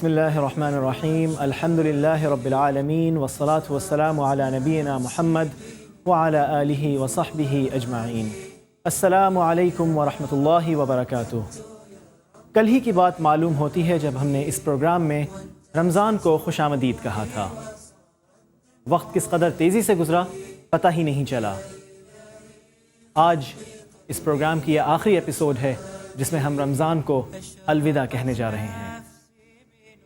اللہ الرحمن الرحیم الحمد للہ رب العالمین والصلاة والسلام علی نبینا محمد وعلی آلہ وصحبہ اجمعین۔ السلام علیکم ورحمۃ اللہ وبرکاتہ۔ کل ہی کی بات معلوم ہوتی ہے جب ہم نے اس پروگرام میں رمضان کو خوش آمدید کہا تھا۔ وقت کس قدر تیزی سے گزرا پتہ ہی نہیں چلا۔ آج اس پروگرام کی یہ آخری ایپیسوڈ ہے جس میں ہم رمضان کو الوداع کہنے جا رہے ہیں۔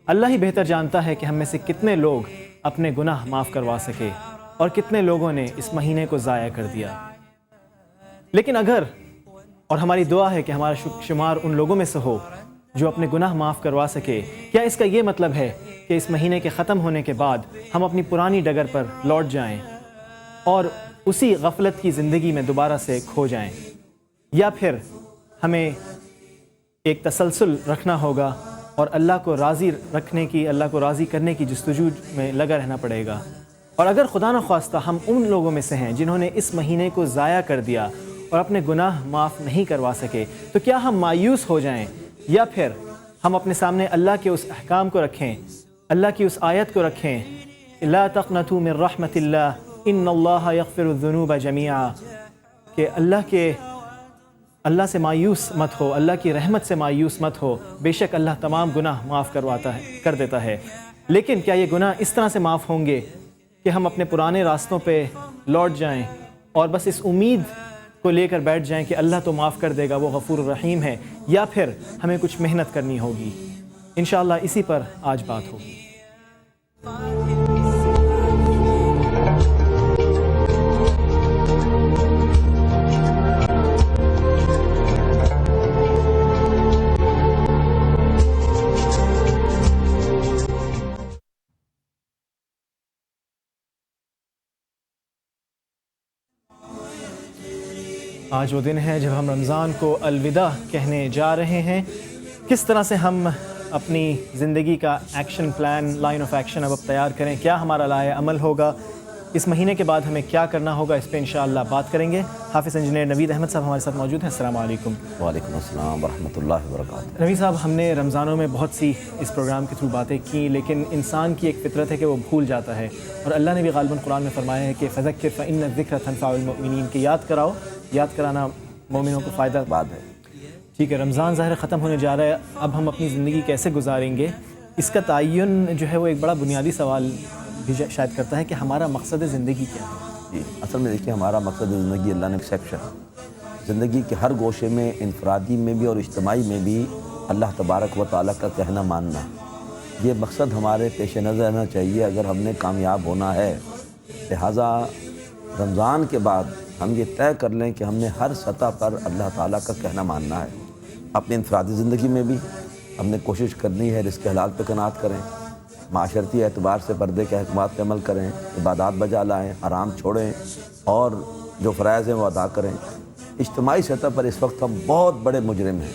اللہ ہی بہتر جانتا ہے کہ ہم میں سے کتنے لوگ اپنے گناہ معاف کروا سکے اور کتنے لوگوں نے اس مہینے کو ضائع کر دیا۔ لیکن اگر، اور ہماری دعا ہے کہ ہمارا شمار ان لوگوں میں سے ہو جو اپنے گناہ معاف کروا سکے، کیا اس کا یہ مطلب ہے کہ اس مہینے کے ختم ہونے کے بعد ہم اپنی پرانی ڈگر پر لوٹ جائیں اور اسی غفلت کی زندگی میں دوبارہ سے کھو جائیں، یا پھر ہمیں ایک تسلسل رکھنا ہوگا اور اللہ کو راضی رکھنے کی، اللہ کو راضی کرنے کی جستجو میں لگا رہنا پڑے گا؟ اور اگر خدا نخواستہ ہم ان لوگوں میں سے ہیں جنہوں نے اس مہینے کو ضائع کر دیا اور اپنے گناہ معاف نہیں کروا سکے، تو کیا ہم مایوس ہو جائیں، یا پھر ہم اپنے سامنے اللہ کے اس احکام کو رکھیں، اللہ کی اس آیت کو رکھیں، لا تقنطوا من رحمت اللہ ان اللہ یغفر الذنوب جمیعا، کہ اللہ سے مایوس مت ہو، اللہ کی رحمت سے مایوس مت ہو، بے شک اللہ تمام گناہ معاف کر دیتا ہے۔ لیکن کیا یہ گناہ اس طرح سے معاف ہوں گے کہ ہم اپنے پرانے راستوں پہ لوٹ جائیں اور بس اس امید کو لے کر بیٹھ جائیں کہ اللہ تو معاف کر دے گا، وہ غفور الرحیم ہے، یا پھر ہمیں کچھ محنت کرنی ہوگی؟ انشاءاللہ اسی پر آج بات ہوگی۔ آج وہ دن ہے جب ہم رمضان کو الوداع کہنے جا رہے ہیں۔ کس طرح سے ہم اپنی زندگی کا action plan, line of action اب تیار کریں، کیا ہمارا لائحہ عمل ہوگا، اس مہینے کے بعد ہمیں کیا کرنا ہوگا، اس پہ انشاءاللہ بات کریں گے۔ حافظ انجینئر نوید احمد صاحب ہمارے ساتھ موجود ہیں۔ السلام علیکم۔ وعلیکم السلام ورحمۃ اللہ وبرکاتہ۔ نوید صاحب، ہم نے رمضانوں میں بہت سی اس پروگرام کے تھرو باتیں کی، لیکن انسان کی ایک فطرت ہے کہ وہ بھول جاتا ہے، اور اللہ نے بھی غالباً قرآن میں فرمایا ہے کہ فذکر فإن الذکر تنفع المؤمنین، کہ یاد کراؤ، یاد کرانا مومنوں کو فائدہ بات ہے۔ ٹھیک ہے، رمضان ظاہر ختم ہونے جا رہا ہے، اب ہم اپنی زندگی کیسے گزاریں گے؟ اس کا تعین جو ہے وہ ایک بڑا بنیادی سوال بھی شاید کرتا ہے کہ ہمارا مقصد زندگی کیا ہے؟ جی، اصل میں دیکھیے، ہمارا مقصد زندگی اللہ نے سیکشن زندگی کے ہر گوشے میں، انفرادی میں بھی اور اجتماعی میں بھی اللہ تبارک و تعالیٰ کا کہنا ماننا، یہ مقصد ہمارے پیش نظر رہنا چاہیے اگر ہم نے کامیاب ہونا ہے۔ لہٰذا رمضان کے بعد ہم یہ طے کر لیں کہ ہم نے ہر سطح پر اللہ تعالیٰ کا کہنا ماننا ہے۔ اپنی انفرادی زندگی میں بھی ہم نے کوشش کرنی ہے رزق حلال پہ قناعت کریں، معاشرتی اعتبار سے پردے کے احکامات پہ عمل کریں، عبادات بجا لائیں، حرام چھوڑیں اور جو فرائض ہیں وہ ادا کریں۔ اجتماعی سطح پر اس وقت ہم بہت بڑے مجرم ہیں۔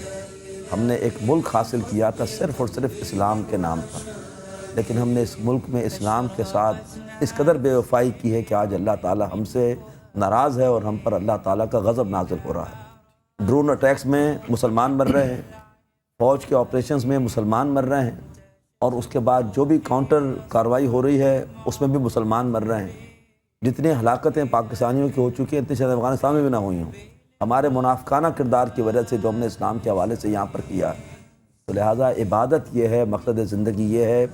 ہم نے ایک ملک حاصل کیا تھا صرف اور صرف اسلام کے نام پر، لیکن ہم نے اس ملک میں اسلام کے ساتھ اس قدر بے وفائی کی ہے کہ آج اللہ تعالیٰ ہم سے ناراض ہے اور ہم پر اللہ تعالیٰ کا غضب نازل ہو رہا ہے۔ ڈرون اٹیکس میں مسلمان مر رہے ہیں، فوج کے آپریشنز میں مسلمان مر رہے ہیں، اور اس کے بعد جو بھی کاؤنٹر کارروائی ہو رہی ہے اس میں بھی مسلمان مر رہے ہیں۔ جتنی ہلاکتیں پاکستانیوں کی ہو چکی ہیں اتنی شاید افغانستان میں بھی نہ ہوئی ہوں، ہمارے منافقانہ کردار کی وجہ سے جو ہم نے اسلام کے حوالے سے یہاں پر کیا ہے۔ تو لہٰذا عبادت یہ ہے، مقصد زندگی یہ ہے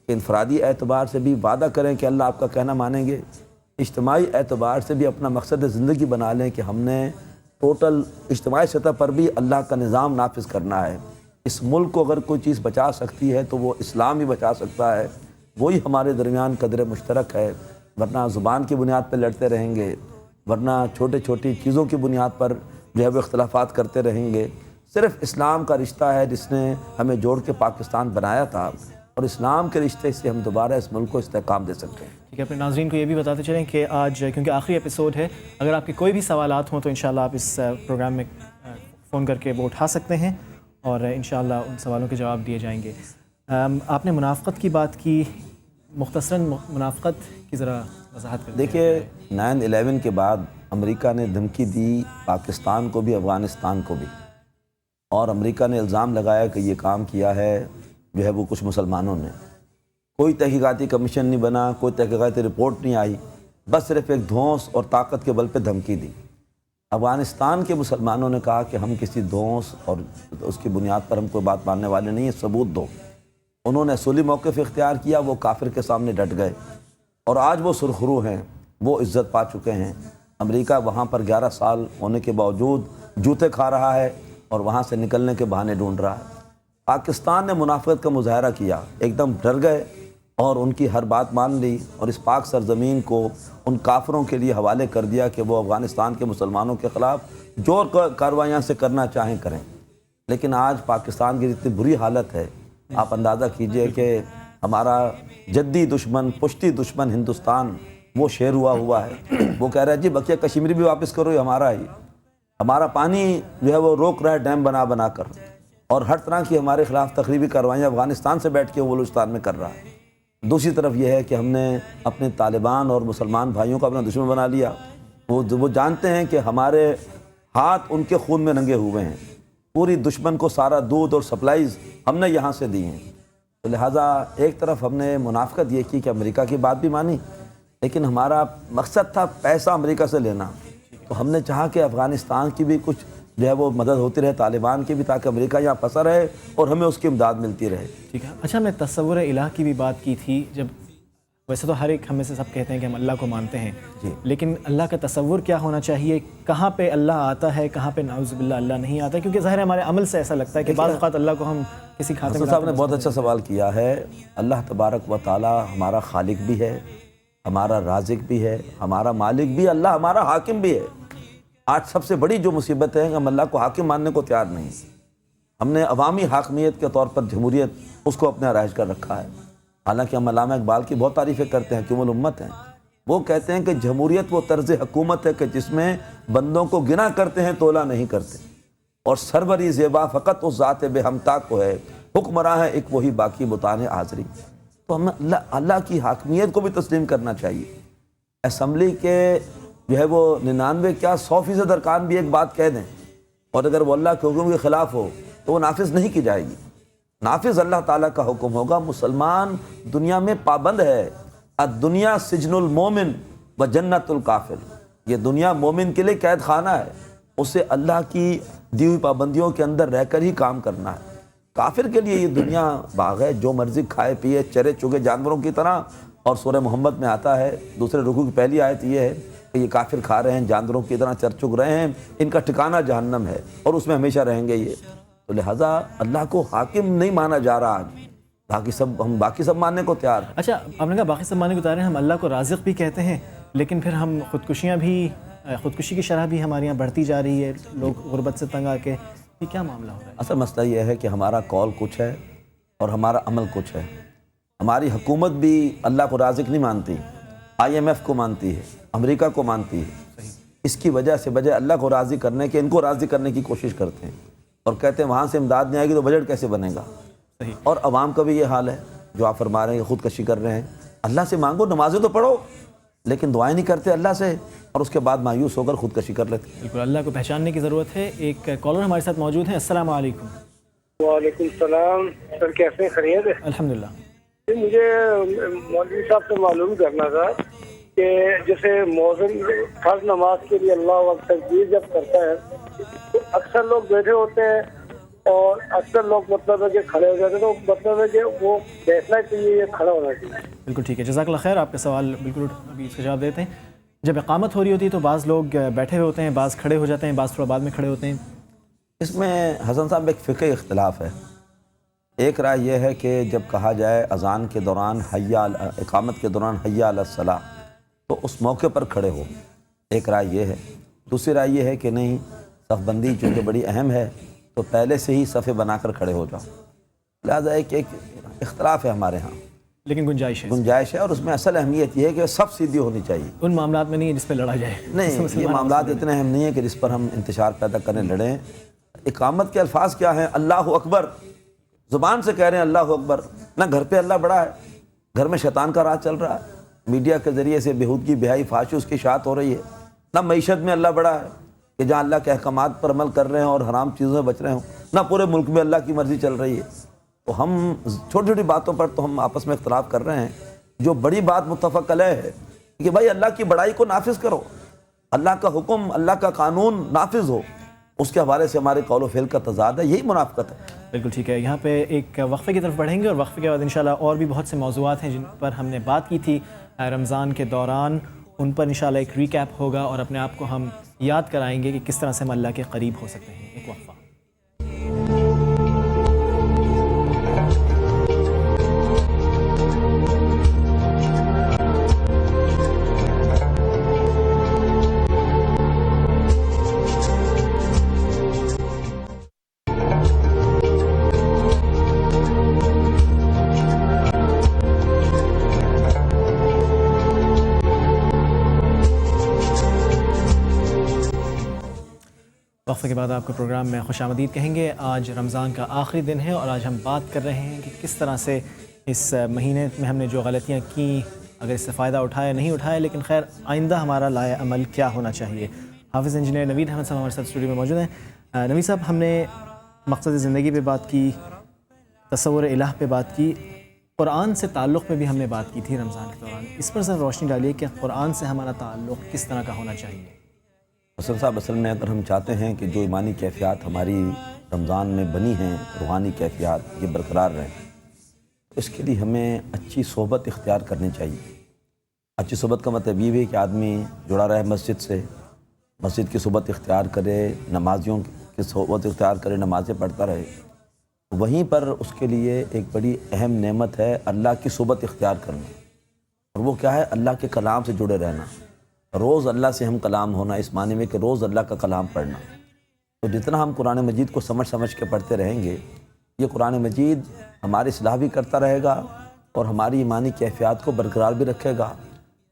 کہ انفرادی اعتبار سے بھی وعدہ کریں کہ اللہ آپ کا کہنا مانیں گے، اجتماعی اعتبار سے بھی اپنا مقصد زندگی بنا لیں کہ ہم نے ٹوٹل اجتماعی سطح پر بھی اللہ کا نظام نافذ کرنا ہے۔ اس ملک کو اگر کوئی چیز بچا سکتی ہے تو وہ اسلام ہی بچا سکتا ہے، وہی ہمارے درمیان قدر مشترک ہے، ورنہ زبان کی بنیاد پہ لڑتے رہیں گے، ورنہ چھوٹی چھوٹی چیزوں کی بنیاد پر جو ہے وہ اختلافات کرتے رہیں گے۔ صرف اسلام کا رشتہ ہے جس نے ہمیں جوڑ کے پاکستان بنایا تھا، اور اسلام کے رشتے سے ہم دوبارہ اس ملک کو استحکام دے سکتے ہیں۔ ٹھیک ہے، اپنے ناظرین کو یہ بھی بتاتے چلیں کہ آج کیونکہ آخری ایپیسوڈ ہے، اگر آپ کے کوئی بھی سوالات ہوں تو انشاءاللہ آپ اس پروگرام میں فون کر کے وہ اٹھا سکتے ہیں اور انشاءاللہ ان سوالوں کے جواب دیے جائیں گے۔ آپ نے منافقت کی بات کی، مختصراً منافقت کی ذرا وضاحت کر دیکھیے، 9/11 کے بعد امریکہ نے دھمکی دی پاکستان کو بھی، افغانستان کو بھی، اور امریکہ نے الزام لگایا کہ یہ کام کیا ہے جو ہے وہ کچھ مسلمانوں نے، کوئی تحقیقاتی کمیشن نہیں بنا، کوئی تحقیقاتی رپورٹ نہیں آئی، بس صرف ایک دھونس اور طاقت کے بل پہ دھمکی دی۔ افغانستان کے مسلمانوں نے کہا کہ ہم کسی دھونس اور اس کی بنیاد پر ہم کوئی بات ماننے والے نہیں ہیں، ثبوت دو۔ انہوں نے اصولی موقف اختیار کیا، وہ کافر کے سامنے ڈٹ گئے، اور آج وہ سرخرو ہیں، وہ عزت پا چکے ہیں۔ امریکہ وہاں پر 11 سال ہونے کے باوجود جوتے کھا رہا ہے اور وہاں سے نکلنے کے بہانے ڈھونڈ رہا ہے۔ پاکستان نے منافقت کا مظاہرہ کیا، ایک دم ڈر گئے اور ان کی ہر بات مان لی، اور اس پاک سرزمین کو ان کافروں کے لیے حوالے کر دیا کہ وہ افغانستان کے مسلمانوں کے خلاف جو کارروائیاں سے کرنا چاہیں کریں۔ لیکن آج پاکستان کی جتنی بری حالت ہے، آپ اندازہ کیجئے کہ ہمارا جدی دشمن، پشتی دشمن ہندوستان وہ شیر ہوا ہے۔ وہ کہہ رہا ہے جی بقیہ کشمیر بھی واپس کرو، یہ ہمارا ہی، ہمارا پانی جو ہے وہ روک رہا ہے ڈیم بنا کر، اور ہر طرح کی ہمارے خلاف تخریبی کارروائیاں افغانستان سے بیٹھ کے وہ بلوچستان میں کر رہا ہے۔ دوسری طرف یہ ہے کہ ہم نے اپنے طالبان اور مسلمان بھائیوں کو اپنا دشمن بنا لیا۔ وہ جانتے ہیں کہ ہمارے ہاتھ ان کے خون میں رنگے ہوئے ہیں، پوری دشمن کو سارا دودھ اور سپلائیز ہم نے یہاں سے دی ہیں۔ تو لہٰذا ایک طرف ہم نے منافقت یہ کی کہ امریکہ کی بات بھی مانی، لیکن ہمارا مقصد تھا پیسہ امریکہ سے لینا، تو ہم نے چاہا کہ افغانستان کی بھی کچھ جو ہے وہ مدد ہوتی رہے، طالبان کی بھی، تاکہ امریکہ یہاں پھنسا رہے اور ہمیں اس کی امداد ملتی رہے۔ ٹھیک ہے، اچھا میں تصور الہ کی بھی بات کی تھی، جب ویسے تو ہر ایک ہم میں سے سب کہتے ہیں کہ ہم اللہ کو مانتے ہیں، لیکن اللہ کا تصور کیا ہونا چاہیے، کہاں پہ اللہ آتا ہے، کہاں پہ نعوذ باللہ اللہ نہیں آتا ہے؟ کیونکہ ظاہر ہے ہمارے عمل سے ایسا لگتا ہے کہ بعض اوقات اللہ کو ہم کسی کھاتے میں صاحب نے بہت اچھا سوال کیا ہے۔ اللہ تبارک و تعالی ہمارا خالق بھی ہے، ہمارا رازق بھی ہے، ہمارا مالک بھی، اللہ ہمارا حاکم بھی ہے۔ آج سب سے بڑی جو مصیبت ہے کہ ہم اللہ کو حاکم ماننے کو تیار نہیں، ہم نے عوامی حاکمیت کے طور پر جمہوریت اس کو اپنے رائج کر رکھا ہے۔ حالانکہ ہم علامہ اقبال کی بہت تعریفیں کرتے ہیں، حکیم الامت ہیں، وہ کہتے ہیں کہ جمہوریت وہ طرز حکومت ہے کہ جس میں بندوں کو گنا کرتے ہیں تولا نہیں کرتے، اور سروری زیبا فقط اس ذات بے ہمتا کو ہے، حکمراں ہے ایک وہی باقی بتانے حاضری۔ تو ہمیں اللہ کی حاکمیت کو بھی تسلیم کرنا چاہیے۔ اسمبلی کے جو ہے وہ 99 کیا 100% ارکان بھی ایک بات کہہ دیں، اور اگر وہ اللہ کے حکم کے خلاف ہو تو وہ نافذ نہیں کی جائے گی، نافذ اللہ تعالیٰ کا حکم ہوگا۔ مسلمان دنیا میں پابند ہے، الدنیا سجن المومن و جنت الکافر، یہ دنیا مومن کے لیے قید خانہ ہے، اسے اللہ کی دی ہوئی پابندیوں کے اندر رہ کر ہی کام کرنا ہے۔ کافر کے لیے یہ دنیا باغ ہے، جو مرضی کھائے پیے چرے چگے جانوروں کی طرح، اور سورہ محمد میں آتا ہے دوسرے رکوع کی پہلی آیت یہ ہے کہ یہ کافر کھا رہے ہیں جانوروں کی طرح چر چگ رہے ہیں، ان کا ٹھکانہ جہنم ہے اور اس میں ہمیشہ رہیں گے یہ۔ تو لہٰذا اللہ کو حاکم نہیں مانا جا رہا آج، ہم باقی سب ماننے کو تیار ہیں۔ اچھا آپ نے کہا باقی سب ماننے کو تیار ہیں، ہم اللہ کو رازق بھی کہتے ہیں، لیکن پھر ہم خودکشی کی شرح بھی ہمارے یہاں بڑھتی جا رہی ہے، لوگ غربت سے تنگ آ کے، یہ کیا معاملہ ہو رہا ہے؟ اصل مسئلہ یہ ہے کہ ہمارا قول کچھ ہے اور ہمارا عمل کچھ ہے۔ ہماری حکومت بھی اللہ کو رازق نہیں مانتی، IMF کو مانتی ہے، امریکہ کو مانتی ہے۔ اس کی وجہ سے بجائے اللہ کو راضی کرنے کے ان کو راضی کرنے کی کوشش کرتے ہیں، اور کہتے ہیں وہاں سے امداد نہیں آئے گی تو بجٹ کیسے بنے گا۔ اور عوام کا بھی یہ حال ہے جو آپ فرما رہے ہیں، خودکشی کر رہے ہیں۔ اللہ سے مانگو، نمازیں تو پڑھو، لیکن دعائیں نہیں کرتے اللہ سے، اور اس کے بعد مایوس ہو کر خودکشی کر لیتے ہیں۔ بالکل، اللہ کو پہچاننے کی ضرورت ہے۔ ایک کالر ہمارے ساتھ موجود ہیں۔ السلام علیکم۔ وعلیکم السلام سر، کیسے ہیں؟ خیریت ہے؟ الحمدللہ۔ مجھے مولوی صاحب سے معلوم کرنا تھا کہ جیسے مؤذن فرض نماز کے لیے اللہ اکبر تکبیر جب کرتا ہے تو اکثر لوگ بیٹھے ہوتے ہیں اور اکثر لوگ مطلب ہے کہ کھڑے ہو جاتے ہیں، تو مطلب ہے کہ وہ بیٹھنا چاہیے یا کھڑا ہونا چاہیے؟ بالکل ٹھیک ہے، جزاک اللہ خیر، آپ کا سوال بالکل ابھی اس کا جواب دیتے ہیں۔ جب اقامت ہو رہی ہوتی ہے تو بعض لوگ بیٹھے ہوئے ہوتے ہیں، بعض کھڑے ہو جاتے ہیں، بعض تھوڑا بعد میں کھڑے ہوتے ہیں۔ اس میں حسن صاحب ایک فقہی اختلاف ہے۔ ایک رائے یہ ہے کہ جب کہا جائے اذان کے دوران اقامت کے دوران حی علی الصلاۃ تو اس موقع پر کھڑے ہو، ایک رائے یہ ہے۔ دوسری رائے یہ ہے کہ نہیں، صف بندی چونکہ بڑی اہم ہے تو پہلے سے ہی صفیں بنا کر کھڑے ہو جاؤ۔ لہٰذا ایک اختلاف ہے ہمارے ہاں، لیکن گنجائش ہے، اور اس میں اصل اہمیت یہ ہے کہ سب سیدھی ہونی چاہیے۔ ان معاملات میں نہیں ہے جس پہ لڑا جائے، نہیں، یہ معاملات اتنے اہم نہیں ہیں کہ جس پر ہم انتشار پیدا کرنے لڑیں۔ اقامت کے الفاظ کیا ہیں؟ اللہ اکبر، زبان سے کہہ رہے ہیں اللہ اکبر، نہ گھر پہ اللہ بڑا ہے، گھر میں شیطان کا راج چل رہا ہے، میڈیا کے ذریعے سے بےہودگی بہائی فحاشی اس کی اشاعت ہو رہی ہے، نہ معیشت میں اللہ بڑا ہے کہ جہاں اللہ کے احکامات پر عمل کر رہے ہیں اور حرام چیزوں سے بچ رہے ہوں، نہ پورے ملک میں اللہ کی مرضی چل رہی ہے۔ تو ہم چھوٹی چھوٹی باتوں پر تو ہم آپس میں اختلاف کر رہے ہیں، جو بڑی بات متفق علیہ ہے کہ بھائی اللہ کی بڑائی کو نافذ کرو، اللہ کا حکم، اللہ کا قانون نافذ ہو، اس کے حوالے سے ہمارے قول و فعل کا تضاد ہے، یہی منافقت ہے۔ بالکل ٹھیک ہے، یہاں پہ ایک وقفے کی طرف بڑھیں گے اور وقفے کے بعد انشاءاللہ اور بھی بہت سے موضوعات ہیں جن پر ہم نے بات کی تھی رمضان کے دوران، ان پر انشاءاللہ ایک ریکیپ ہوگا اور اپنے آپ کو ہم یاد کرائیں گے کہ کس طرح سے ہم اللہ کے قریب ہو سکتے ہیں۔ ایک وقفہ۔ وقفے کے بعد آپ کو پروگرام میں خوش آمدید کہیں گے۔ آج رمضان کا آخری دن ہے اور آج ہم بات کر رہے ہیں کہ کس طرح سے اس مہینے میں ہم نے جو غلطیاں کیں، اگر اس سے فائدہ اٹھایا نہیں اٹھایا، لیکن خیر آئندہ ہمارا لائے عمل کیا ہونا چاہیے۔ حافظ انجینئر نوید احمد صاحب ہمارے ساتھ اسٹوڈیو میں موجود ہیں۔ نوید صاحب، ہم نے مقصد زندگی پہ بات کی، تصور الہ پہ بات کی، قرآن سے تعلق پہ بھی ہم نے بات کی تھی رمضان کے دوران۔ اس پر ذرا روشنی ڈالیے کہ قرآن سے ہمارا تعلق کس طرح کا ہونا چاہیے۔ حسن صاحب، اصل میں اگر ہم چاہتے ہیں کہ جو ایمانی کیفیات ہماری رمضان میں بنی ہیں، روحانی کیفیات، یہ برقرار رہیں، تو اس کے لیے ہمیں اچھی صحبت اختیار کرنی چاہیے۔ اچھی صحبت کا مطلب یہ ہے کہ آدمی جڑا رہے مسجد سے، مسجد کی صحبت اختیار کرے، نمازیوں کی صحبت اختیار کرے، نمازیں پڑھتا رہے۔ وہیں پر اس کے لیے ایک بڑی اہم نعمت ہے اللہ کی صحبت اختیار کرنا، اور وہ کیا ہے؟ اللہ کے کلام سے جڑے رہنا، روز اللہ سے ہم کلام ہونا، اس معنی میں کہ روز اللہ کا کلام پڑھنا۔ تو جتنا ہم قرآن مجید کو سمجھ کے پڑھتے رہیں گے، یہ قرآن مجید ہماری اصلاح بھی کرتا رہے گا اور ہماری ایمانی کیفیات کو برقرار بھی رکھے گا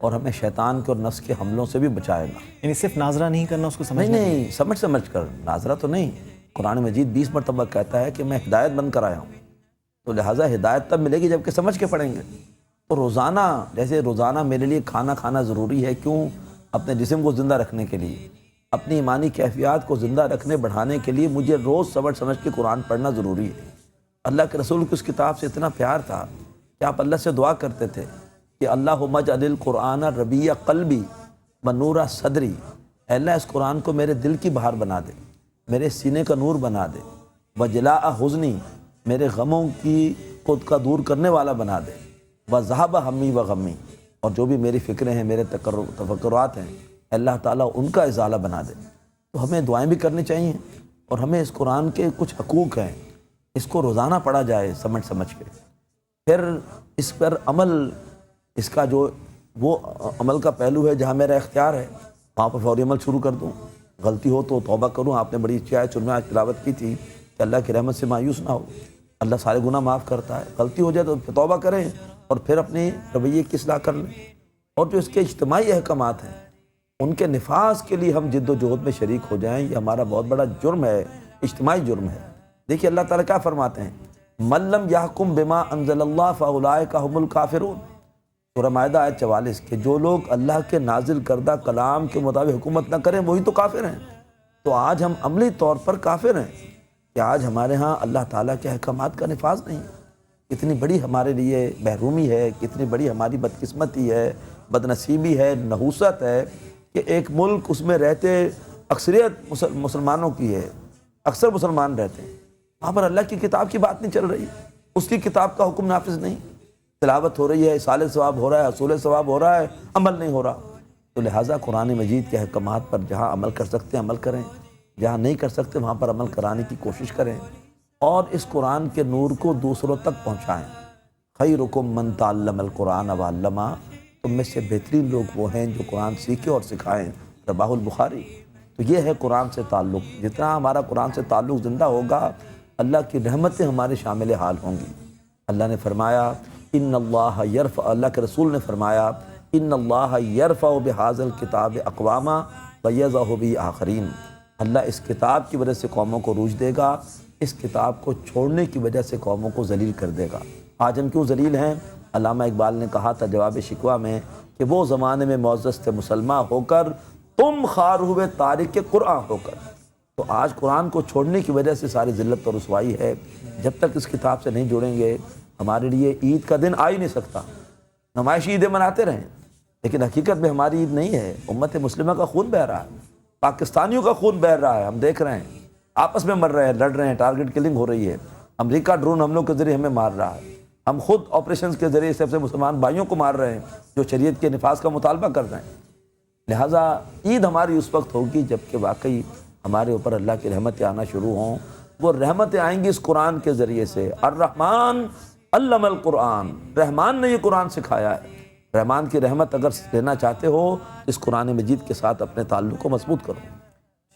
اور ہمیں شیطان کے اور نفس کے حملوں سے بھی بچائے گا۔ یعنی صرف ناظرہ نہیں کرنا، اس کو سمجھنا نہیں، سمجھ کر، ناظرہ تو نہیں۔ قرآن مجید 20 مرتبہ کہتا ہے کہ میں ہدایت بن کر آیا ہوں، تو لہٰذا ہدایت تب ملے گی جب کہ سمجھ کے پڑھیں گے۔ تو روزانہ، جیسے روزانہ میرے لیے کھانا کھانا ضروری ہے، کیوں؟ اپنے جسم کو زندہ رکھنے کے لیے، اپنی ایمانی کیفیات کو زندہ رکھنے بڑھانے کے لیے مجھے روز سمجھ کے قرآن پڑھنا ضروری ہے۔ اللہ کے رسول کی اس کتاب سے اتنا پیار تھا کہ آپ اللہ سے دعا کرتے تھے کہ اللہم اجعل القرآن ربیع قلبی ونور صدری، اے اللہ اس قرآن کو میرے دل کی بہار بنا دے، میرے سینے کا نور بنا دے، وجلاء حزنی، میرے غموں کو دور کرنے والا بنا دے، وذہب ہمی و غمی، اور جو بھی میری فکریں ہیں، میرے تفکرات ہیں، اللہ تعالیٰ ان کا ازالہ بنا دے۔ تو ہمیں دعائیں بھی کرنی چاہیے اور ہمیں اس قرآن کے کچھ حقوق ہیں، اس کو روزانہ پڑھا جائے سمجھ کے، پھر اس پر عمل، اس کا جو وہ عمل کا پہلو ہے جہاں میرا اختیار ہے وہاں پر فوری عمل شروع کر دوں، غلطی ہو تو توبہ کروں۔ آپ نے بڑی اچھی آیت آج تلاوت کی تھی کہ اللہ کی رحمت سے مایوس نہ ہو، اللہ سارے گناہ معاف کرتا ہے، غلطی ہو جائے تو توبہ کریں اور پھر اپنی رویے کی اصلاح کر لیں۔ اور جو اس کے اجتماعی احکامات ہیں ان کے نفاذ کے لیے ہم جد و جہد میں شریک ہو جائیں، یہ ہمارا بہت بڑا جرم ہے، اجتماعی جرم ہے۔ دیکھیے اللہ تعالیٰ کیا فرماتے ہیں، من لم یحکم بما انزل اللہ فاولئک هم الکافرون، سورہ مائدہ آیت 44، کہ جو لوگ اللہ کے نازل کردہ کلام کے مطابق حکومت نہ کریں وہی تو کافر ہیں۔ تو آج ہم عملی طور پر کافر ہیں کہ آج ہمارے ہاں اللہ تعالیٰ کے احکامات کا نفاذ نہیں ہے۔ کتنی بڑی ہمارے لیے محرومی ہے، کتنی بڑی ہماری بدقسمتی ہے، بدنصیبی ہے، نحوست ہے کہ ایک ملک، اس میں رہتے اکثریت مسلمانوں کی ہے، اکثر مسلمان رہتے ہیں، وہاں پر اللہ کی کتاب کی بات نہیں چل رہی، اس کی کتاب کا حکم نافذ نہیں، تلاوت ہو رہی ہے، اصال ثواب ہو رہا ہے، حصول ثواب ہو رہا ہے، عمل نہیں ہو رہا۔ تو لہٰذا قرآن مجید کے احکامات پر جہاں عمل کر سکتے ہیں عمل کریں، جہاں نہیں کر سکتے وہاں پر عمل کرانے کی کوشش کریں اور اس قرآن کے نور کو دوسروں تک پہنچائیں۔ خیرکم من تعلم القرآن وعلمہ، تم میں سے بہترین لوگ وہ ہیں جو قرآن سیکھیں اور سکھائیں، رواه البخاری۔ تو یہ ہے قرآن سے تعلق، جتنا ہمارا قرآن سے تعلق زندہ ہوگا اللہ کی رحمتیں ہمارے شامل حال ہوں گی۔ اللہ نے فرمایا ان اللہ یرفع، اللہ کے رسول نے فرمایا ان اللہ یرفع بہذا الکتاب اقواما ویضع بہ آخرین، اللہ اس کتاب کی وجہ سے قوموں کو روج دے گا، اس کتاب کو چھوڑنے کی وجہ سے قوموں کو ذلیل کر دے گا۔ آج ہم کیوں ذلیل ہیں؟ علامہ اقبال نے کہا تھا جواب شکوہ میں کہ وہ زمانے میں معزز تھے مسلمان ہو کر، تم خوار ہوئے تارک قرآن ہو کر۔ تو آج قرآن کو چھوڑنے کی وجہ سے ساری ذلت اور رسوائی ہے۔ جب تک اس کتاب سے نہیں جڑیں گے ہمارے لیے عید کا دن آ ہی نہیں سکتا۔ نمائشی عیدیں مناتے رہیں لیکن حقیقت میں ہماری عید نہیں ہے۔ امت مسلمہ کا خون بہہ رہا ہے، پاکستانیوں کا خون بہہ رہا ہے، ہم دیکھ رہے ہیں، آپس میں مر رہے ہیں، لڑ رہے ہیں، ٹارگٹ کلنگ ہو رہی ہے، امریکہ ڈرون حملوں کے ذریعے ہمیں مار رہا ہے، ہم خود آپریشنز کے ذریعے سب سے مسلمان بھائیوں کو مار رہے ہیں جو شریعت کے نفاذ کا مطالبہ کر رہے ہیں۔ لہٰذا عید ہماری اس وقت ہوگی جب کہ واقعی ہمارے اوپر اللہ کی رحمتیں آنا شروع ہوں۔ وہ رحمتیں آئیں گی اس قرآن کے ذریعے سے۔ الرحمن علم القرآن، رحمان نے یہ قرآن سکھایا ہے۔ رحمان کی رحمت اگر لینا چاہتے ہو اس قرآن مجید کے ساتھ اپنے تعلق کو مضبوط کرو۔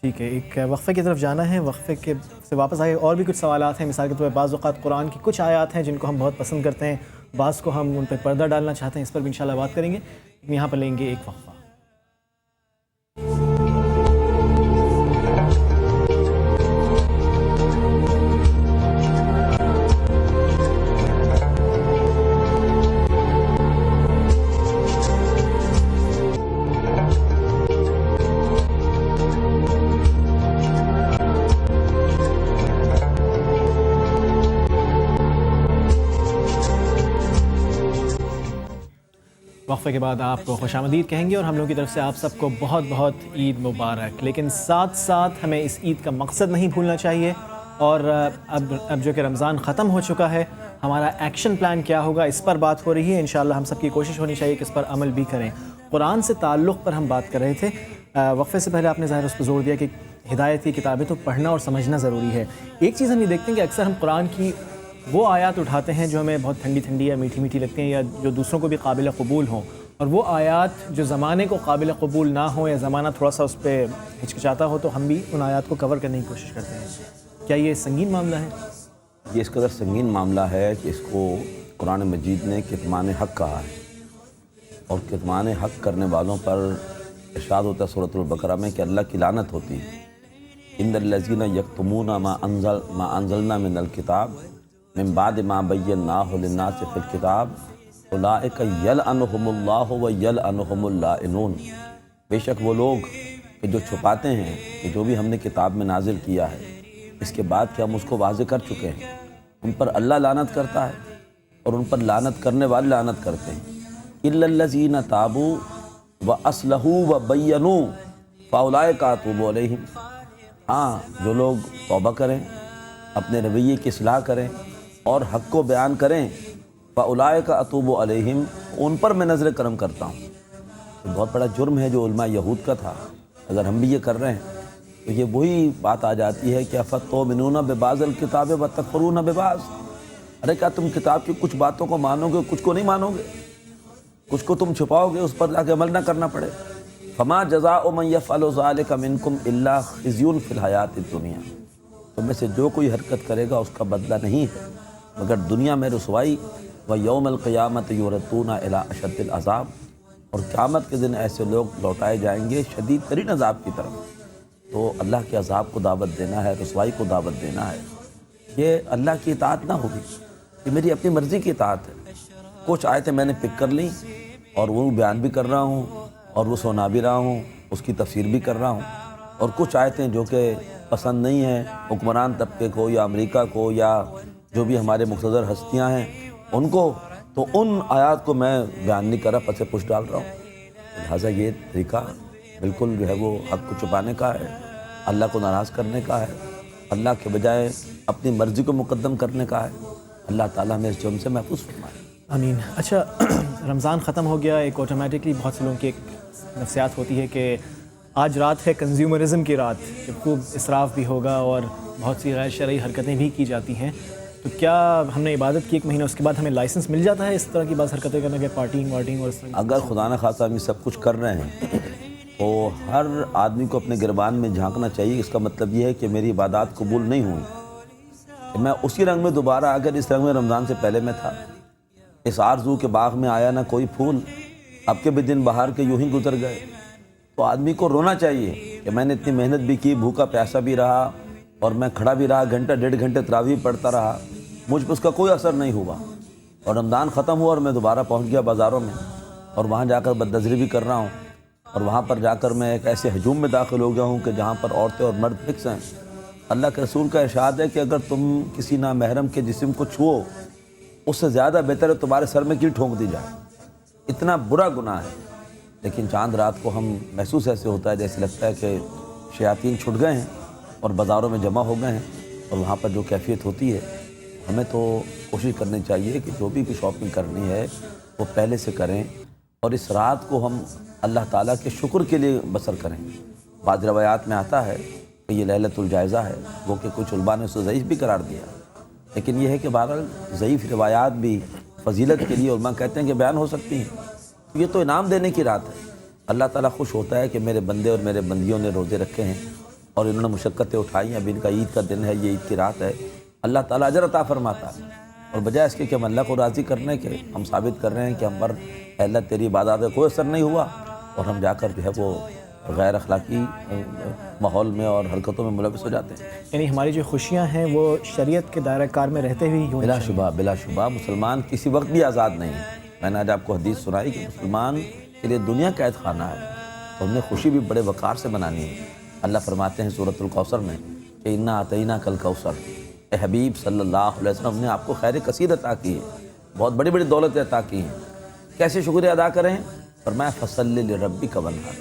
ٹھیک ہے، ایک وقفے کی طرف جانا ہے، وقفے کے سے واپس آئے اور بھی کچھ سوالات ہیں۔ مثال کے طور پر بعض اوقات قرآن کی کچھ آیات ہیں جن کو ہم بہت پسند کرتے ہیں، بعض کو ہم ان پہ پردہ ڈالنا چاہتے ہیں، اس پر بھی انشاءاللہ بات کریں گے۔ یہاں پر لیں گے ایک وقفہ۔ وقفے کے بعد آپ کو خوش آمدید کہیں گے اور ہم لوگوں کی طرف سے آپ سب کو بہت بہت عید مبارک۔ لیکن ساتھ ساتھ ہمیں اس عید کا مقصد نہیں بھولنا چاہیے، اور اب جو کہ رمضان ختم ہو چکا ہے، ہمارا ایکشن پلان کیا ہوگا اس پر بات ہو رہی ہے۔ انشاءاللہ ہم سب کی کوشش ہونی چاہیے کہ اس پر عمل بھی کریں۔ قرآن سے تعلق پر ہم بات کر رہے تھے، وقفے سے پہلے آپ نے ظاہر اس پر زور دیا کہ ہدایت کی کتابیں تو پڑھنا اور سمجھنا ضروری ہے۔ ایک چیز ہم یہ دیکھتے ہیں کہ اکثر ہم قرآن کی وہ آیات اٹھاتے ہیں جو ہمیں بہت ٹھنڈی ٹھنڈی یا میٹھی میٹھی لگتی ہیں یا جو دوسروں کو بھی قابل قبول ہوں، اور وہ آیات جو زمانے کو قابل قبول نہ ہوں یا زمانہ تھوڑا سا اس پہ ہچکچاتا ہو تو ہم بھی ان آیات کو کور کرنے کی کوشش کرتے ہیں۔ کیا یہ سنگین معاملہ ہے؟ یہ اس قدر سنگین معاملہ ہے کہ اس کو قرآن مجید نے کتمان حق کہا ہے، اور کتمان حق کرنے والوں پر ارشاد ہوتا ہے سورۃ البقرہ میں کہ اللہ کی لعنت ہوتی ہے۔ ان الذین یکتمون ما انزلنا من الکتاب من بعد ما بیناہ للناس فی الکتاب اولئک یلعنہم اللہ ویلعنہم اللائنون۔ بے شک وہ لوگ کہ جو چھپاتے ہیں کہ جو بھی ہم نے کتاب میں نازل کیا ہے اس کے بعد کہ ہم اس کو واضح کر چکے ہیں، ان پر اللہ لعنت کرتا ہے اور ان پر لعنت کرنے والے لعنت کرتے ہیں۔ الا الذین تابوا واصلحوا وبینوا فاولئک اتوب علیہم۔ ہاں، جو لوگ توبہ کریں، اپنے رویے کی اصلاح کریں اور حق کو بیان کریں، فاولئک اتوب علیہم، ان پر میں نظر کرم کرتا ہوں۔ یہ بہت بڑا جرم ہے جو علماء یہود کا تھا، اگر ہم بھی یہ کر رہے ہیں تو یہ وہی بات آ جاتی ہے کہ افتؤمنون ببعض الکتاب وتکفرون ببعض۔ ارے کیا تم کتاب کی کچھ باتوں کو مانو گے، کچھ کو نہیں مانو گے؟ کچھ کو تم چھپاؤ گے، اس پر جا کے عمل نہ کرنا پڑے۔ فما جزاء من یفعل ذلک منکم الا خزی فی الحیاۃ الدنیا۔ تم میں سے جو کوئی حرکت کرے گا اس کا بدلہ نہیں ہے مگر دنیا میں رسوائی، ویوم القیامت یردون الی اشد العذاب، اور قیامت کے دن ایسے لوگ لوٹائے جائیں گے شدید ترین عذاب کی طرف۔ تو اللہ کے عذاب کو دعوت دینا ہے، رسوائی کو دعوت دینا ہے، یہ اللہ کی اطاعت نہ ہوگی، یہ میری اپنی مرضی کی اطاعت ہے۔ کچھ آیتیں میں نے پک کر لیں اور وہ بیان بھی کر رہا ہوں اور وہ سنا بھی رہا ہوں، اس کی تفسیر بھی کر رہا ہوں، اور کچھ آیتیں جو کہ پسند نہیں ہیں حکمران طبقے کو یا امریکہ کو یا جو بھی ہمارے مقتدر ہستیاں ہیں ان کو، تو ان آیات کو میں بیان نہیں کر رہا، پس پش ڈال رہا ہوں۔ لہٰذا یہ طریقہ بالکل جو ہے وہ حق کو چھپانے کا ہے، اللہ کو ناراض کرنے کا ہے، اللہ کے بجائے اپنی مرضی کو مقدم کرنے کا ہے۔ اللہ تعالیٰ ہمیں اس جرم سے محفوظ فرمائے۔ آمین۔ اچھا، رمضان ختم ہو گیا، ایک آٹومیٹکلی بہت سے لوگوں کی ایک نفسیات ہوتی ہے کہ آج رات ہے کنزیومرزم کی رات، کہ خوب اسراف بھی ہوگا اور بہت سی غیر شرعی حرکتیں بھی کی جاتی ہیں۔ تو کیا ہم نے عبادت کی ایک مہینہ اس کے بعد ہمیں لائسنس مل جاتا ہے اس طرح کی بعض حرکتیں کرنے کے، پارٹینگ اور اس طرح؟ اگر خدا نہ خواستہ ہم یہ سب کچھ کر رہے ہیں تو ہر آدمی کو اپنے گربان میں جھانکنا چاہیے۔ اس کا مطلب یہ ہے کہ میری عبادات قبول نہیں ہوئی، میں اسی رنگ میں دوبارہ اگر اس رنگ میں رمضان سے پہلے میں تھا، اس آرزو کے باغ میں آیا نہ کوئی پھول، اب کے بھی دن بہار کے یوں ہی گزر گئے، تو آدمی کو رونا چاہیے کہ میں نے اتنی محنت بھی کی، بھوکا پیاسا بھی رہا اور میں کھڑا بھی رہا، گھنٹہ ڈیڑھ گھنٹے تراویح پڑھتا رہا، مجھ پہ اس کا کوئی اثر نہیں ہوا، اور رمضان ختم ہوا اور میں دوبارہ پہنچ گیا بازاروں میں اور وہاں جا کر بدنظری بھی کر رہا ہوں، اور وہاں پر جا کر میں ایک ایسے ہجوم میں داخل ہو گیا ہوں کہ جہاں پر عورتیں اور مرد مکس ہیں۔ اللہ کے رسول کا ارشاد ہے کہ اگر تم کسی نامحرم کے جسم کو چھو، اس سے زیادہ بہتر ہے تمہارے سر میں کیل ٹھونک دی جائے۔ اتنا برا گناہ ہے، لیکن چاند رات کو ہم محسوس ایسے ہوتا ہے جیسے لگتا ہے کہ شیاطین چھٹ گئے ہیں اور بازاروں میں جمع ہو گئے ہیں، اور وہاں پر جو کیفیت ہوتی ہے، ہمیں تو کوشش کرنی چاہیے کہ جو بھی شاپنگ کرنی ہے وہ پہلے سے کریں، اور اس رات کو ہم اللہ تعالیٰ کے شکر کے لیے بسر کریں۔ بعض روایات میں آتا ہے کہ یہ لیلۃ الجائزہ ہے، وہ کہ کچھ علماء نے اسے ضعیف بھی قرار دیا، لیکن یہ ہے کہ بہرحال ضعیف روایات بھی فضیلت کے لیے علماء کہتے ہیں کہ بیان ہو سکتی ہیں۔ یہ تو انعام دینے کی رات ہے۔ اللہ تعالیٰ خوش ہوتا ہے کہ میرے بندے اور میرے بندیوں نے روزے رکھے ہیں اور انہوں نے مشقتیں اٹھائی، اب ان کا عید کا دن ہے، یہ عید کی رات ہے، اللہ تعالیٰ اجر عطا فرماتا ہے۔ اور بجائے اس کے کہ ہم اللہ کو راضی کرنے کے، ہم ثابت کر رہے ہیں کہ ہم پر اے اللہ تیری عبادات کا کوئی اثر نہیں ہوا، اور ہم جا کر جو ہے وہ غیر اخلاقی ماحول میں اور حرکتوں میں ملوث ہو جاتے ہیں۔ یعنی ہماری جو خوشیاں ہیں وہ شریعت کے دائرہ کار میں رہتے ہوئے ہی بلا شبہ بلا شبہ مسلمان کسی وقت بھی آزاد نہیں ہے۔ میں نے آج آپ کو حدیث سنائی کہ مسلمان کے لیے دنیا قید خانہ ہے، تو ہم نے خوشی بھی بڑے وقار سے منانی ہے۔ اللہ فرماتے ہیں سورۃ الکوثر میں کہ انا اعطیناک الکوثر، اے حبیب صلی اللہ علیہ وسلم نے آپ کو خیر کثیر عطا کی ہے، بہت بڑی بڑی دولتیں عطا کی ہیں، کیسے شکریہ ادا کریں؟ فرمایا فصلی لربک وانحر،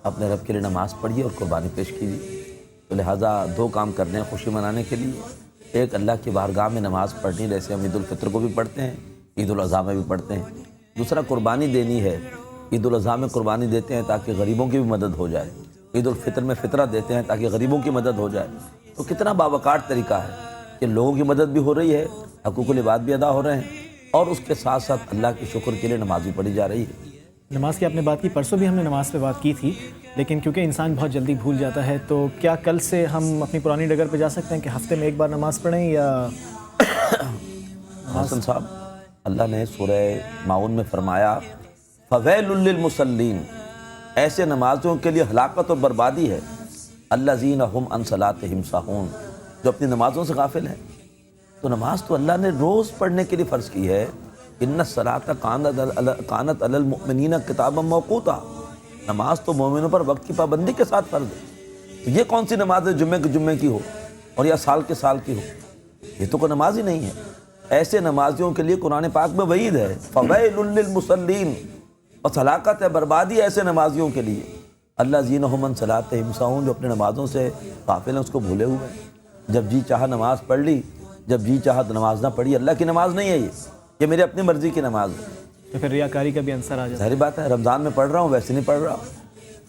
اپنے رب کے لیے نماز پڑھیے اور قربانی پیش کیجیے۔ تو لہٰذا دو کام کرنے ہیں خوشی منانے کے لیے، ایک اللہ کی بارگاہ میں نماز پڑھنی، جیسے ہم عید الفطر کو بھی پڑھتے ہیں، عید الاضحیٰ میں بھی پڑھتے ہیں۔ دوسرا قربانی دینی ہے، عید الاضحیٰ میں قربانی دیتے ہیں تاکہ غریبوں کی بھی مدد ہو جائے، عید الفطر میں فطرہ دیتے ہیں تاکہ غریبوں کی مدد ہو جائے۔ تو کتنا باوقار طریقہ ہے کہ لوگوں کی مدد بھی ہو رہی ہے، حقوق العباد بھی ادا ہو رہے ہیں، اور اس کے ساتھ ساتھ اللہ کے شکر کے لیے نماز بھی پڑھی جا رہی ہے۔ نماز کی آپ نے بات کی، پرسوں بھی ہم نے نماز پہ بات کی تھی، لیکن کیونکہ انسان بہت جلدی بھول جاتا ہے، تو کیا کل سے ہم اپنی پرانی ڈگر پہ جا سکتے ہیں کہ ہفتے میں ایک بار نماز پڑھیں یا؟ حسن صاحب، اللہ نے سورہ ماؤن میں فرمایا فویل للمصلین، ایسے نمازوں کے لیے ہلاکت اور بربادی ہے، الذین هم عن صلاتهم ساہون، جو اپنی نمازوں سے غافل ہیں۔ تو نماز تو اللہ نے روز پڑھنے کے لیے فرض کی ہے، ان الصلاۃ کانت علی المؤمنین کتابا موقوتا، نماز تو مومنوں پر وقت کی پابندی کے ساتھ فرض ہے۔ تو یہ کون سی نماز ہے جمعے کی ہو اور یا سال کے سال کی ہو؟ یہ تو کوئی نماز ہی نہیں ہے۔ ایسے نمازیوں کے لیے قرآن پاک میں وعید ہے فویل للمصلین، اور ہلاکت ہے، بربادی ایسے نمازیوں کے لیے، الذین هم عن صلاتهم ساہون، جو اپنے نمازوں سے غافل ہیں، اس کو بھولے ہوئے ہیں۔ جب جی چاہا نماز پڑھ لی، جب جی چاہا نماز نہ پڑھی۔ اللہ کی نماز نہیں ہے یہ میری اپنی مرضی کی نماز ہے۔ تو پھر ریاکاری کا بھی عنصر آ جاتا ہے۔ ظاہری بات ہے، رمضان میں پڑھ رہا ہوں ویسے نہیں پڑھ رہا،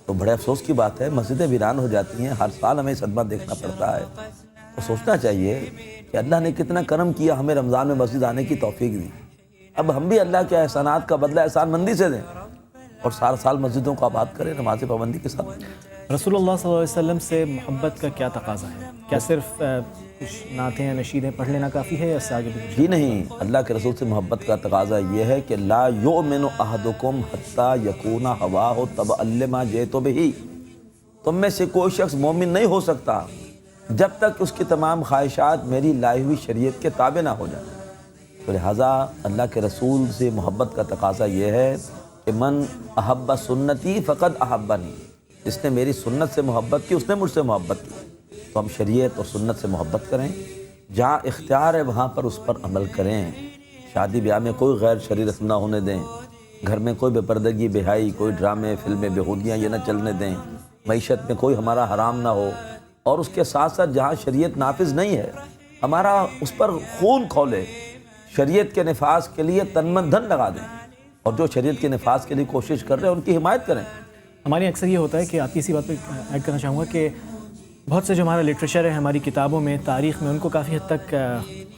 تو بڑے افسوس کی بات ہے، مسجدیں ویران ہو جاتی ہیں، ہر سال ہمیں صدمہ دیکھنا پڑتا ہے۔ تو سوچنا چاہیے کہ اللہ نے کتنا کرم کیا، ہمیں رمضان میں مسجد آنے کی توفیق دی، اب ہم بھی اللہ کے احسانات کا بدلہ احسان مندی سے دیں اور سارا سال مسجدوں کو آباد کریں نماز پابندی کے ساتھ۔ رسول اللہ صلی اللہ علیہ وسلم سے محبت کا کیا تقاضا ہے؟ کیا صرف کچھ نعتیں یا نشیدیں پڑھ لینا کافی ہے یا اس سے آگے بھی کچھ؟ جی نہیں، اللہ کے رسول سے محبت کا تقاضا یہ ہے کہ لا یؤمن احدکم حتی یکون ہواہ تبعا لما جئت بہ، تم میں سے کوئی شخص مومن نہیں ہو سکتا جب تک اس کی تمام خواہشات میری لائی ہوئی شریعت کے تابع نہ ہو جائیں۔ تو لہٰذا اللہ کے رسول سے محبت کا تقاضا یہ ہے کہ من احب سنتی فقد احبنی، جس نے میری سنت سے محبت کی اس نے مجھ سے محبت کی۔ تو ہم شریعت اور سنت سے محبت کریں، جہاں اختیار ہے وہاں پر اس پر عمل کریں، شادی بیاہ میں کوئی غیر شرعی رسم نہ ہونے دیں، گھر میں کوئی بے پردگی، بے حیائی، کوئی ڈرامے، فلمیں، بیہودیاں یہ نہ چلنے دیں، معیشت میں کوئی ہمارا حرام نہ ہو، اور اس کے ساتھ ساتھ جہاں شریعت نافذ نہیں ہے ہمارا اس پر خون کھولے، شریعت کے نفاذ کے لیے تن من دھن لگا دیں، اور جو شریعت کے نفاذ کے لیے کوشش کر رہے ہیں ان کی حمایت کریں۔ ہماری اکثر یہ ہوتا ہے کہ آپ کی اسی بات پہ ایڈ کرنا چاہوں گا کہ بہت سے جو ہمارا لٹریچر ہے، ہماری کتابوں میں، تاریخ میں، ان کو کافی حد تک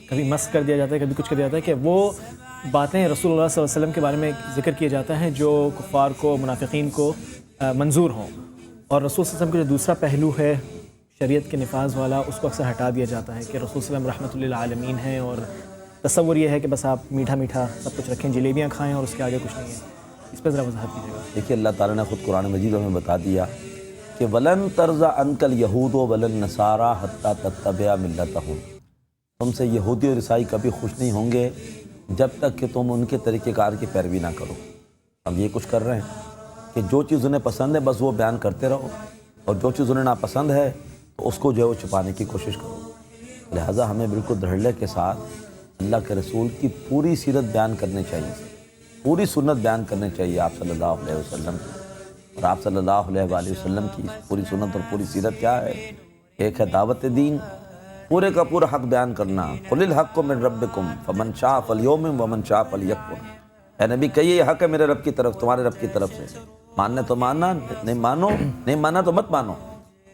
کبھی مسخ کر دیا جاتا ہے، کبھی کچھ کر دیا جاتا ہے کہ وہ باتیں رسول اللہ صلی اللہ علیہ وسلم کے بارے میں ذکر کیا جاتا ہے جو کفار کو، منافقین کو منظور ہوں، اور رسول صلی اللہ علیہ وسلم کا جو دوسرا پہلو ہے شریعت کے نفاذ والا، اس کو اکثر ہٹا دیا جاتا ہے کہ رسول صلی اللہ علیہ وسلم رحمۃ للعالمین ہیں، اور تصور یہ ہے کہ بس آپ میٹھا میٹھا سب کچھ رکھیں، جلیبیاں کھائیں اور اس کے آگے کچھ نہیں ہے۔ اس پہ ذرا وضاحت کیجیے گا۔ دیکھیے اللہ تعالیٰ نے خود قرآن مجید میں بتا دیا کہ وَلَن تَرْضَ عَنْكَ الْيَهُودُ وَلَا النَّصَارَىٰ حَتَّىٰ تَتَّبِعَ مِلَّتَهُمْ، تم سے یہودی اور عیسائی کبھی خوش نہیں ہوں گے جب تک کہ تم ان کے طریقہ کار کی پیروی نہ کرو۔ ہم یہ کچھ کر رہے ہیں، کہ جو چیز انہیں پسند ہے بس وہ بیان کرتے رہو، اور جو چیز انہیں ناپسند ہے تو اس کو جو ہے وہ چھپانے کی کوشش کرو۔ لہٰذا ہمیں بالکل دھڑلے کے ساتھ اللہ کے رسول کی پوری سیرت بیان کرنی چاہیے، پوری سنت بیان کرنی چاہیے آپ صلی اللہ علیہ وسلم کی۔ اور آپ صلی اللہ علیہ وآلہ وسلم کی پوری سنت اور پوری سیرت کیا ہے؟ ایک ہے دعوت دین، پورے کا پورا حق بیان کرنا۔ قُلِ الْحَقُّ مِن رَبِّكُمْ فَمَنْ شَاءَ فَلْيُؤْمِنْ وَمَنْ شَاءَ فَلْيَكْفُرْ۔ اے نبی کہیے یہ حق ہے میرے رب کی طرف، تمہارے رب کی طرف سے، ماننے تو ماننا، نہیں مانو، نہیں ماننا تو مت مانو،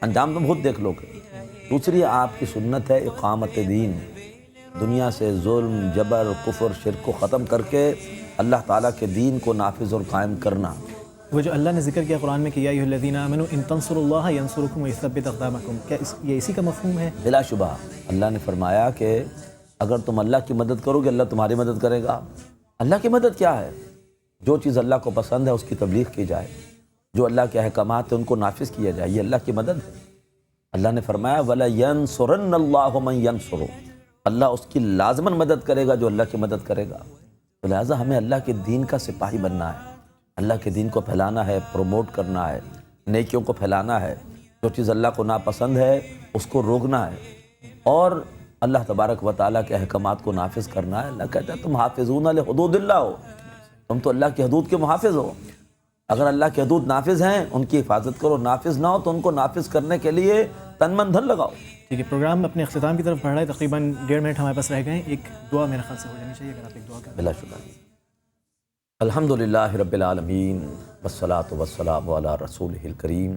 انجام تم خود دیکھ لو گے۔ دوسری آپ کی سنت ہے اقامت دین، دنیا سے ظلم، جبر، کفر، شرک کو ختم کر کے اللہ تعالیٰ کے دین کو نافذ اور قائم کرنا۔ وہ جو اللہ نے ذکر کیا قرآن میں کہ یا ایھا الذین آمنوا ان تنصروا اللہ ینصرکم ویثبت اقدامکم، کیا یہ اسی کا مفہوم ہے؟ بلا شبہ اللہ نے فرمایا کہ اگر تم اللہ کی مدد کرو گے اللہ تمہاری مدد کرے گا۔ اللہ کی مدد کیا ہے؟ جو چیز اللہ کو پسند ہے اس کی تبلیغ کی جائے، جو اللہ کے احکامات ہیں ان کو نافذ کیا جائے، یہ اللہ کی مدد ہے۔ اللہ نے فرمایا وَلَيَنْصُرَنَّ اللَّهُ مَن يَنْصُرُهُ، اللہ اس کی لازماً مدد کرے گا جو اللہ کی مدد کرے گا۔ تو لہٰذا ہمیں اللہ کے دین کا سپاہی بننا ہے، اللہ کے دین کو پھیلانا ہے، پروموٹ کرنا ہے، نیکیوں کو پھیلانا ہے، جو چیز اللہ کو ناپسند ہے اس کو روکنا ہے، اور اللہ تبارک و تعالیٰ کے احکامات کو نافذ کرنا ہے۔ اللہ کہتا ہے تم حافظون لحدود اللہ ہو، تم تو اللہ کی حدود کے محافظ ہو۔ اگر اللہ کی حدود نافذ ہیں ان کی حفاظت کرو، نافذ نہ ہو تو ان کو نافذ کرنے کے لیے تن من دھن لگاؤ۔ ٹھیک ہے، پروگرام اپنے اختتام کی طرف بڑھ رہا ہے، تقریباً 1.5 منٹ ہمارے پاس رہ گئے ہیں۔ ایک دعا میرے خیال سے ہو جانی چاہیے، اگر آپ ایک دعا کریں۔ بلا شبہ۔ الحمدللہ رب العالمین والصلاة والسلام علی رسولہ الکریم،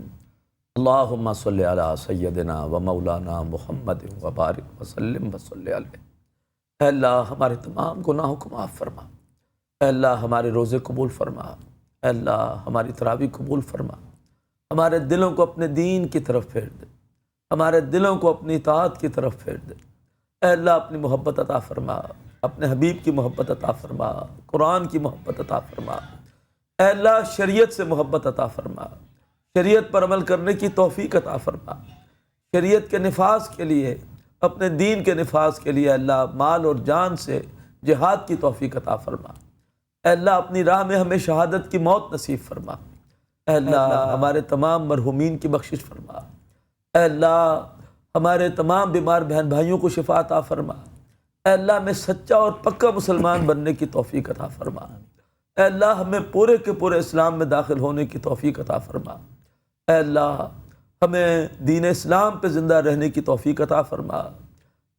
اللہم صلی علی سیدنا و مولانا محمد وبارک وسلم وصلی علیہ۔ اے اللہ ہمارے تمام گناہوں کو معاف فرما، اے اللہ ہمارے روزے قبول فرما، اے اللہ ہماری تراویح قبول فرما، ہمارے دلوں کو اپنے دین کی طرف پھیر دے، ہمارے دلوں کو اپنی اطاعت کی طرف پھیر دے۔ اے اللہ اپنی محبت عطا فرما، اپنے حبیب کی محبت عطا فرما، قرآن کی محبت عطا فرما۔ اے اللہ شریعت سے محبت عطا فرما، شریعت پر عمل کرنے کی توفیق عطا فرما، شریعت کے نفاذ کے لیے، اپنے دین کے نفاذ کے لیے اللہ مال اور جان سے جہاد کی توفیق عطا فرما۔ اے اللہ اپنی راہ میں ہمیں شہادت کی موت نصیب فرما۔ اے اللہ ہمارے تمام مرحومین کی بخشش فرما۔ اے اللہ ہمارے تمام بیمار بہن بھائیوں کو شفا عطا فرما۔ اے اللہ ہمیں سچا اور پکا مسلمان بننے کی توفیق عطا فرما۔ اے اللہ ہمیں پورے کے پورے اسلام میں داخل ہونے کی توفیق عطا فرما۔ اے اللہ ہمیں دین اسلام پہ زندہ رہنے کی توفیق عطا فرما،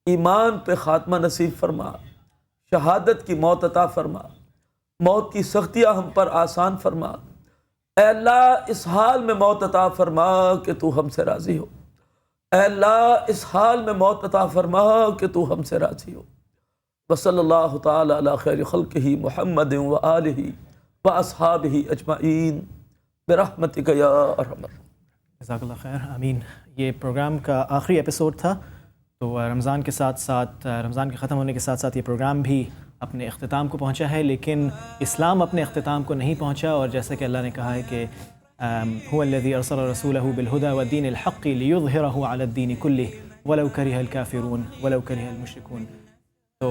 ایمان پہ خاتمہ نصیب فرما، شہادت کی موت عطا فرما، موت کی سختیاں ہم پر آسان فرما۔ اے اللہ اس حال میں موت عطا فرما کہ تو ہم سے راضی ہو۔ اے اللہ اس حال میں موت عطا فرما کہ تو ہم سے راضی ہو۔ وصلی اللہ تعالی علی خیر خلقہ محمد وآلہ واصحابہ اجمعین برحمتک یا ارحم۔ جزاک اللہ خیر، آمین۔ یہ پروگرام کا آخری ایپیسوڈ تھا، تو رمضان کے ساتھ ساتھ، رمضان کے ختم ہونے کے ساتھ ساتھ یہ پروگرام بھی اپنے اختتام کو پہنچا ہے، لیکن اسلام اپنے اختتام کو نہیں پہنچا، اور جیسا کہ اللہ نے کہا ہے کہ هو الذي ارسل رسوله بالهدى ودين الحق ليظهره على الدين كله ولو كره الكافرون ولو كره المشركون۔ تو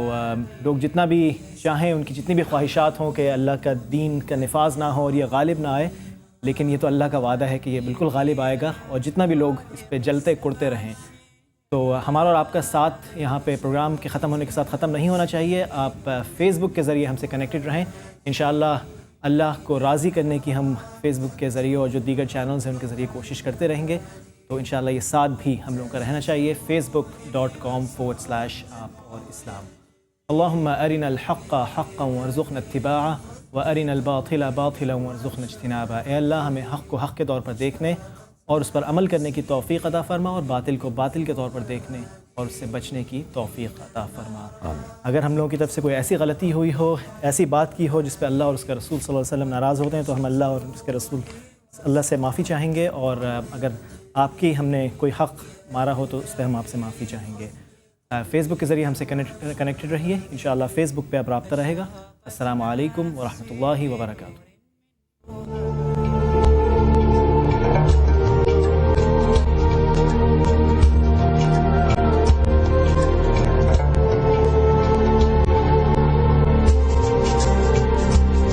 لوگ جتنا بھی چاہیں، ان کی جتنی بھی خواہشات ہوں کہ اللہ کا دین کا نفاذ نہ ہو اور یہ غالب نہ آئے، لیکن یہ تو اللہ کا وعدہ ہے کہ یہ بالکل غالب آئے گا، اور جتنا بھی لوگ اس پہ جلتے کڑتے رہیں۔ تو ہمارا اور آپ کا ساتھ یہاں پہ پروگرام کے ختم ہونے کے ساتھ ختم نہیں ہونا چاہیے۔ آپ فیس بک کے ذریعے ہم سے کنیکٹڈ رہیں، انشاءاللہ اللہ کو راضی کرنے کی ہم فیس بک کے ذریعے اور جو دیگر چینلز ہیں ان کے ذریعے کوشش کرتے رہیں گے۔ تو انشاءاللہ یہ ساتھ بھی ہم لوگوں کا رہنا چاہیے، facebook.com/آپ اور اسلام۔ اللہم ارنا الحق حقا وارزقنا اتباعہ وارنا الباطل باطلا وارزقنا اجتنابہ۔ اے اللہ ہمیں حق کو حق کے طور پر دیکھنے اور اس پر عمل کرنے کی توفیق عطا فرما، اور باطل کو باطل کے طور پر دیکھنے اور اس سے بچنے کی توفیق عطا فرما۔ اگر ہم لوگوں کی طرف سے کوئی ایسی غلطی ہوئی ہو، ایسی بات کی ہو جس پہ اللہ اور اس کا رسول صلی اللہ علیہ وسلم ناراض ہوتے ہیں، تو ہم اللہ اور اس کے رسول اللہ سے معافی چاہیں گے، اور اگر آپ کی ہم نے کوئی حق مارا ہو تو اس پہ ہم آپ سے معافی چاہیں گے۔ فیس بک کے ذریعے ہم سے کنیکٹڈ رہیے، انشاءاللہ فیس بک پہ اب رابطہ رہے گا۔ السلام علیکم ورحمۃ اللہ وبرکاتہ۔